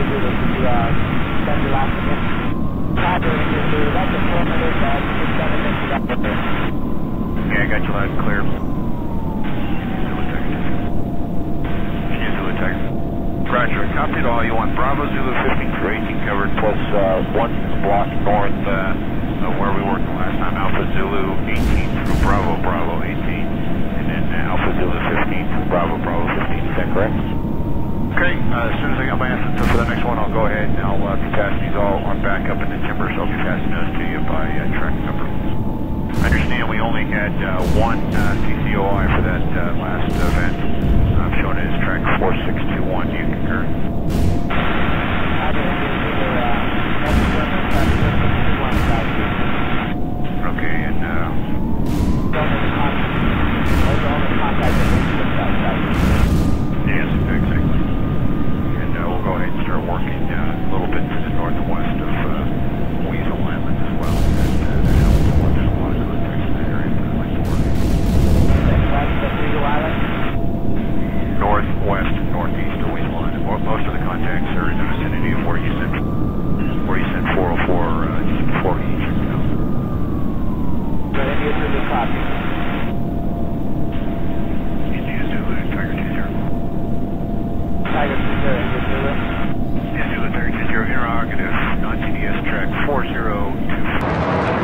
India Zulu, can you send your last again? Tiger India Zulu, that's affirmative, just send it into that there. Yeah, I got you loud and clear. India Zulu Tiger. Roger, copied all. You want Bravo Zulu 15 through 18 covered plus one block north of where we worked the last time. Alpha Zulu 18 through Bravo Bravo 18. And then Alpha Zulu 15 through Bravo Bravo 15. Is that correct? Okay, as soon as I got my answer for the next one, I'll go ahead and I'll be passing these all on back up in the timber, so I'll be passing those to you by track number. I understand we only had one CCOI for that last event. I'm showing it as track 4621. Do you concur? Okay, and yes, exactly. And we'll go ahead and start working a little bit to the north and west of Weasel Island as well. That helps a lot. There's a lot of good things in that area that I like to work in. West of Weasel Island? Northwest and northeast of Weasel Island. Most of the contacts are in the vicinity of where you sent 404 just before each. So India Zulu copy. India Zulu, Tiger 20. Tiger 20, India Zulu. India Zulu, Tiger 20, interrogative, non-TDS track 4024.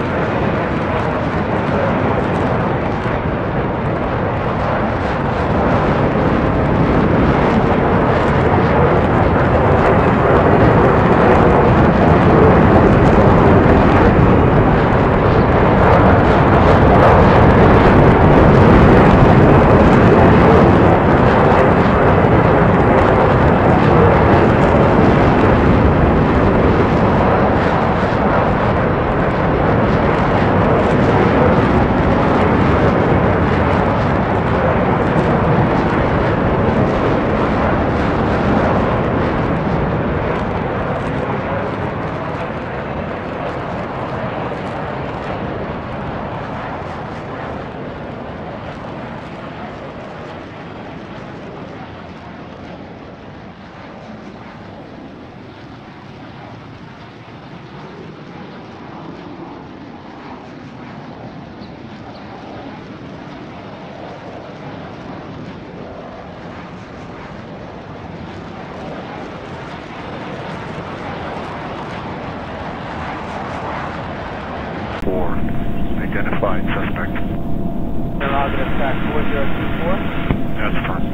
Identified suspect. Interrogative track 4024. That's fine.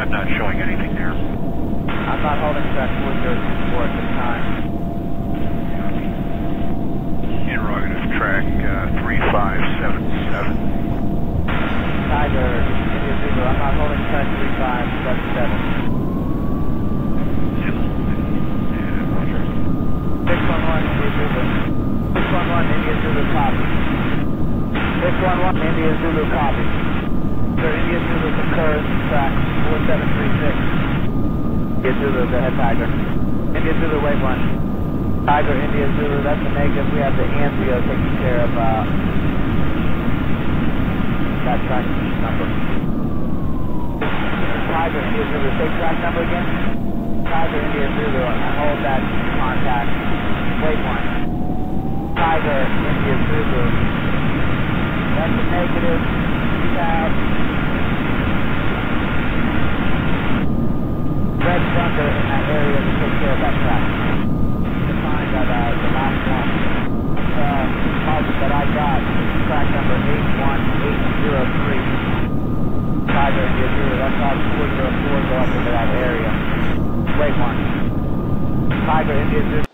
I'm not showing anything there. I'm not holding track 4024 at this time. Interrogative track 3577. Tiger, India Zulu, I'm not holding track 3577. 611 India Zulu. 611 India Zulu copy. 611 India Zulu copy. Sir, India Zulu concurs track 4736. India Zulu, go ahead, Tiger. India Zulu, wait one. Tiger, India Zulu, that's a negative. We have the Anzio taking care of that track number. Tiger, India Zulu, take track number again. Tiger, India Zulu, and hold that contact. Wait one. Tiger, India Zulu. That's a negative. We have Red Thunder in that area to take care of that track. Defined by the last one. Deposit that I got is track number 81803. Tiger, India Zulu. That's how 404 go up into that area. Wait one. Tiger, India Zulu.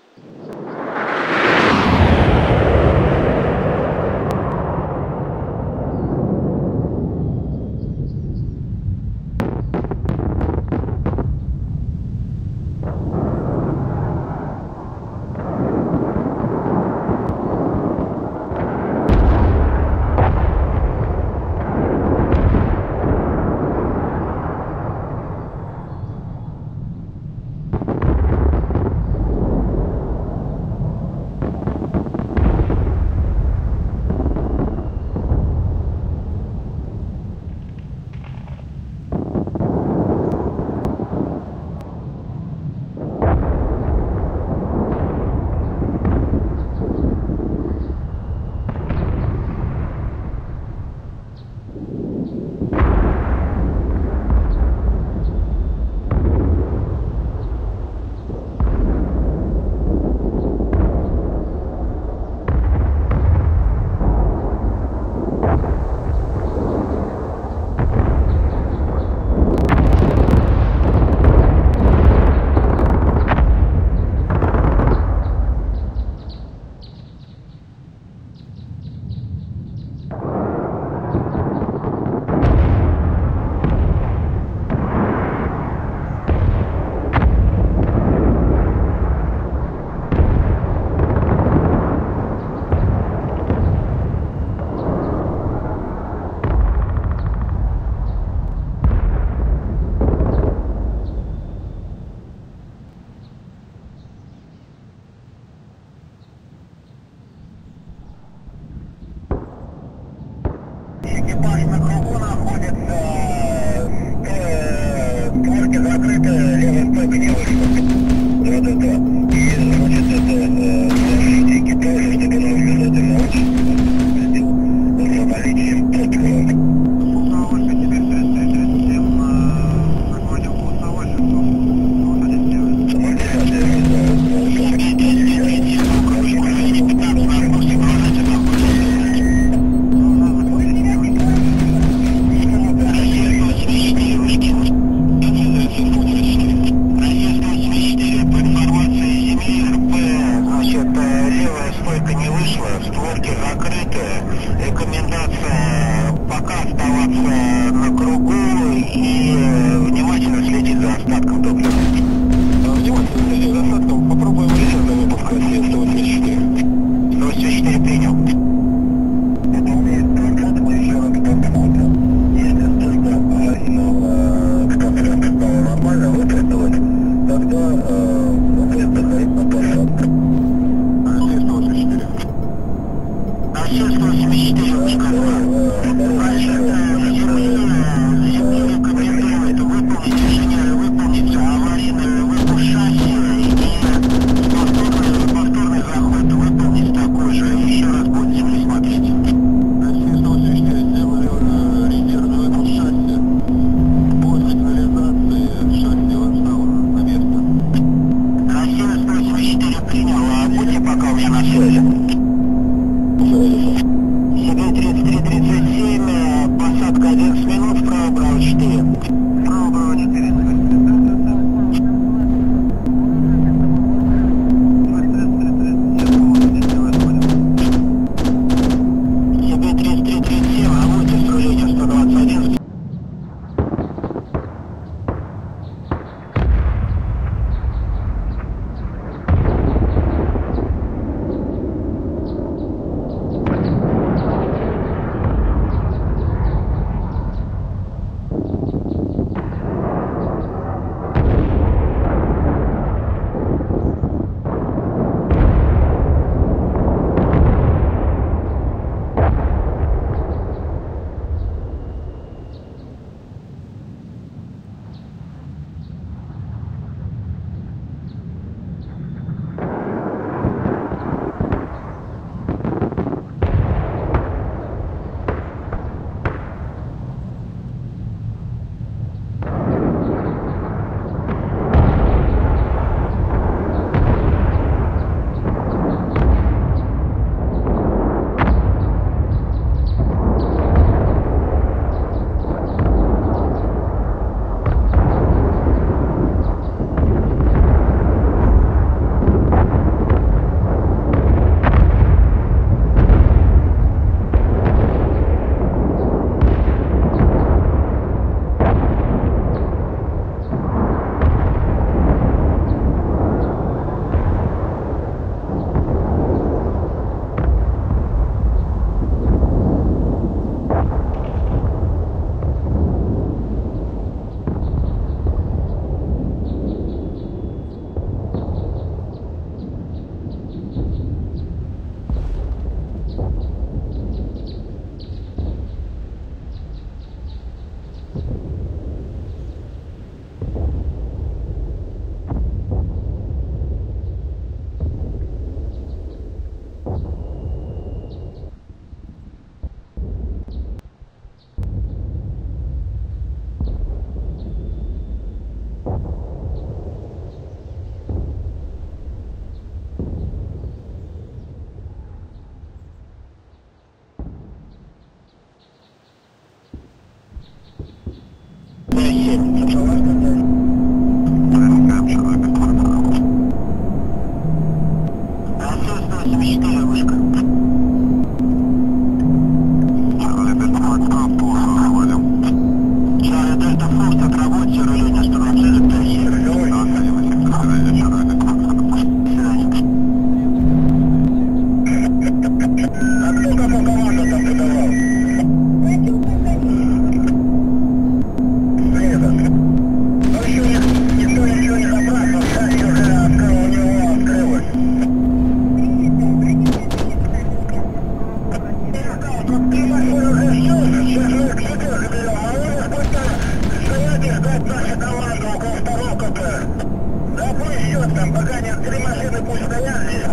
как там, пока нет, 3 машины пусть стоят здесь.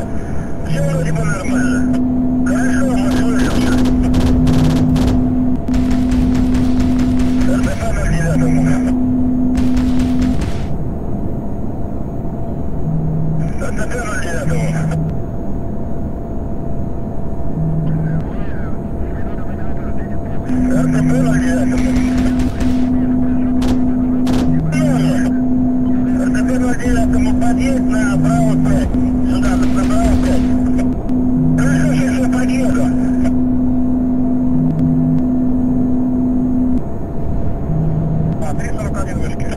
Все вроде бы нормально. Хорошо, мы слышимся. РТП 09. РТП 09. РТП 09. Подъедь на право 5. Сюда, на право 5. Хорошо, сейчас я подъеду. А, 341 вышки.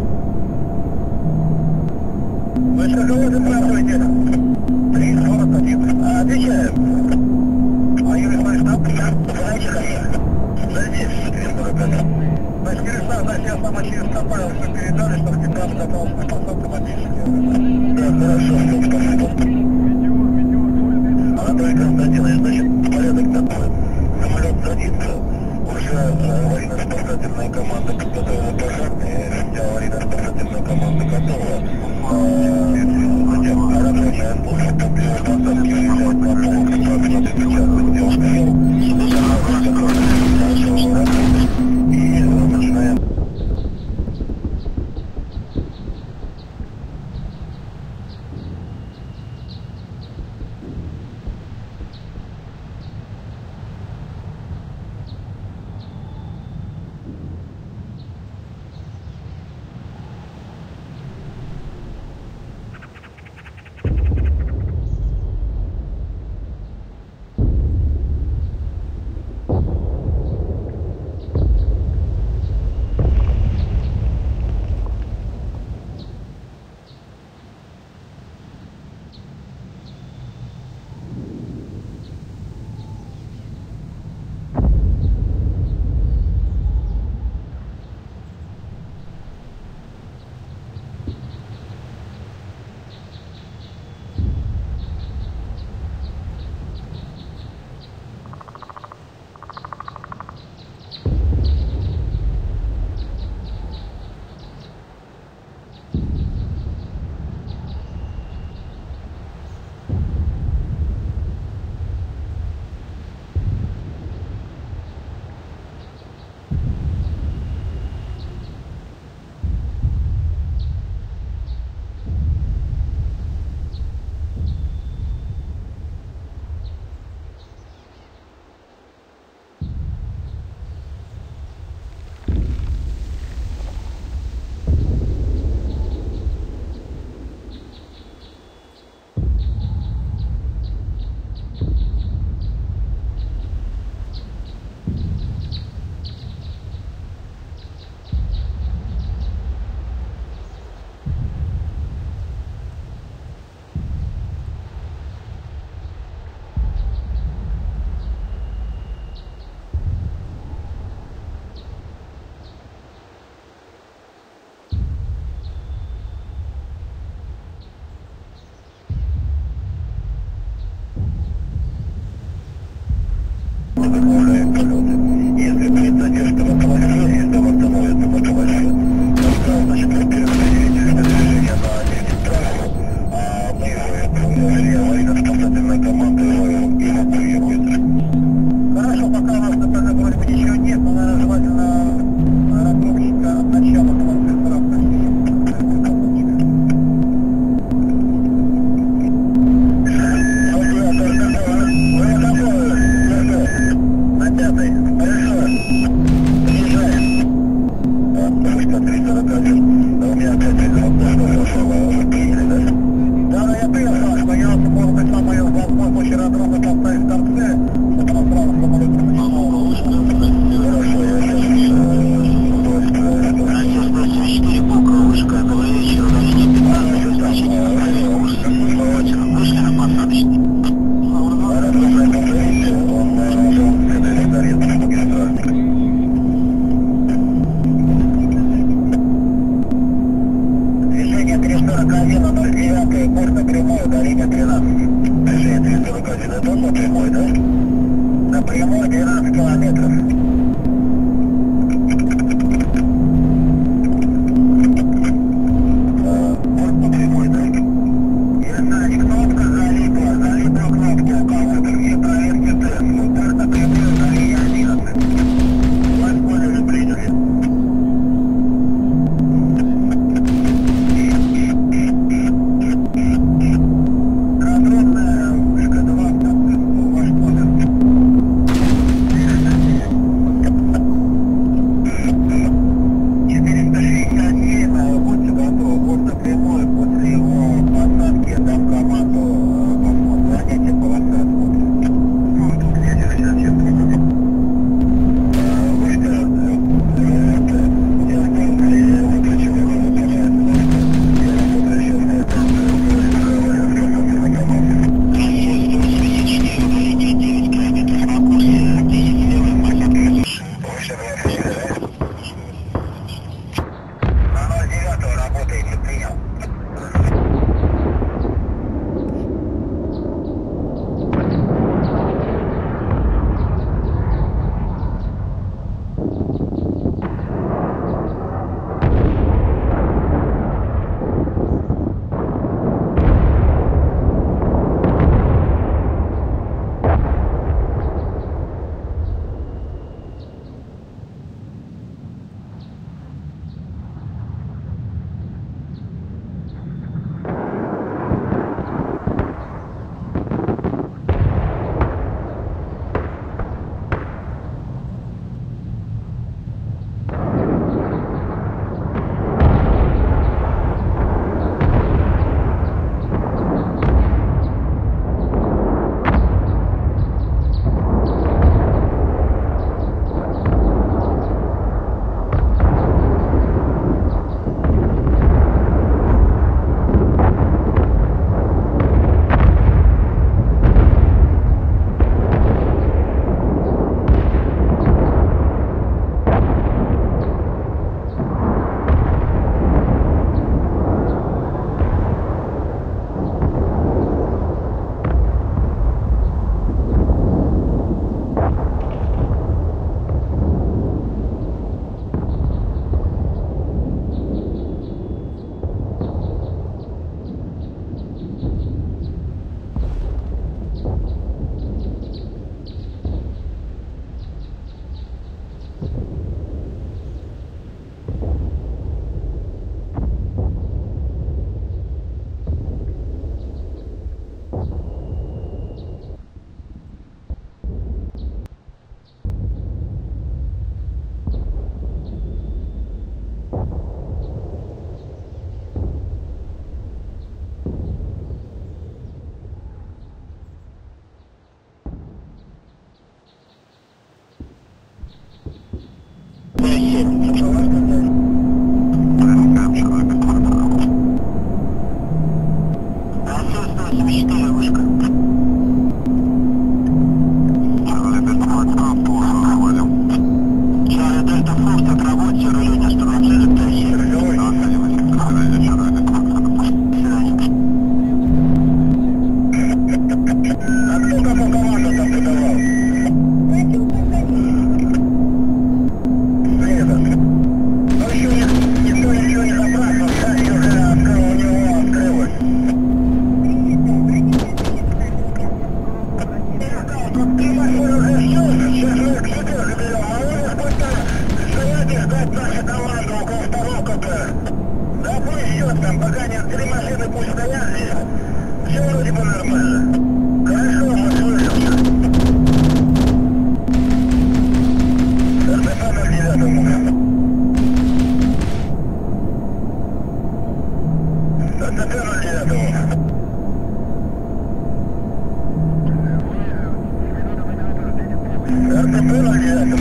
Вы что, кого запрашиваете? 341. А, отвечаем. А Юрий, смотри, что? Знаете, как я? Здесь, 341. Значит, Кирилл, значит, я сама через Копаева все передали, чтобы тебя готовился на посадку водителя. Да, хорошо, спасибо. Анатолий Константинович, значит, порядок такой. Самолет садится, уже аварийно-спасательная команда подготовила пожарные, вся аварийно-спасательная команда готова. Затем аэродромная служба при посадке выезжает на полок, ситуацию отпечатывает, где он стоял. И начинаем. Если будет задержка в автомобиле, если там остановится мотовозчет, то значит вы переходите движение на линию трассу, а мы его аварийно-спасательная команда его эвакуирует. Хорошо, пока у нас на вроде бы ничего нет, но надо желательно аэродромщика от начала командира 84 вышка. Charlie Delta Fox, вводим. Charlie Delta Fox, отработайте руление, что нам цель ТАИ. А кто какую команду там подавал? Света. Ну еще никто ничего не забрасывал, кстати, уже открыл, у него открылось. Ты большой уже все, сейчас мы к себе заберем, а вы сколько стоять и ждать нашу команду около второго КП. Да пусть ждет там, пока нет, 3 машины пусть стоят здесь. Все вроде бы нормально. Хорошо, мы слышимся. РТП 09. РТП 09.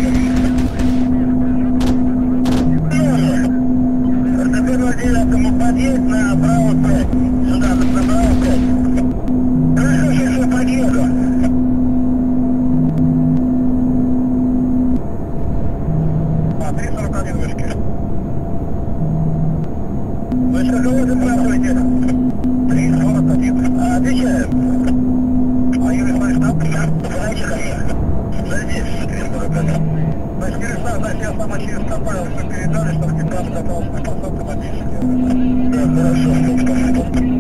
РТП 09 подъедь на право 5. Сюда, на право 5. Хорошо, сейчас я подъеду. А, 341 вышки. Вышка, кого вы спрашиваете? 341. А, отвечаю. А Юрий, смотри, там? Знаете, конечно. Зайди, 445. Значит, Ярослав, значит, я сама через компанию все передали, чтобы 15 катался на посадку на 10 евро. Да, хорошо, спасибо.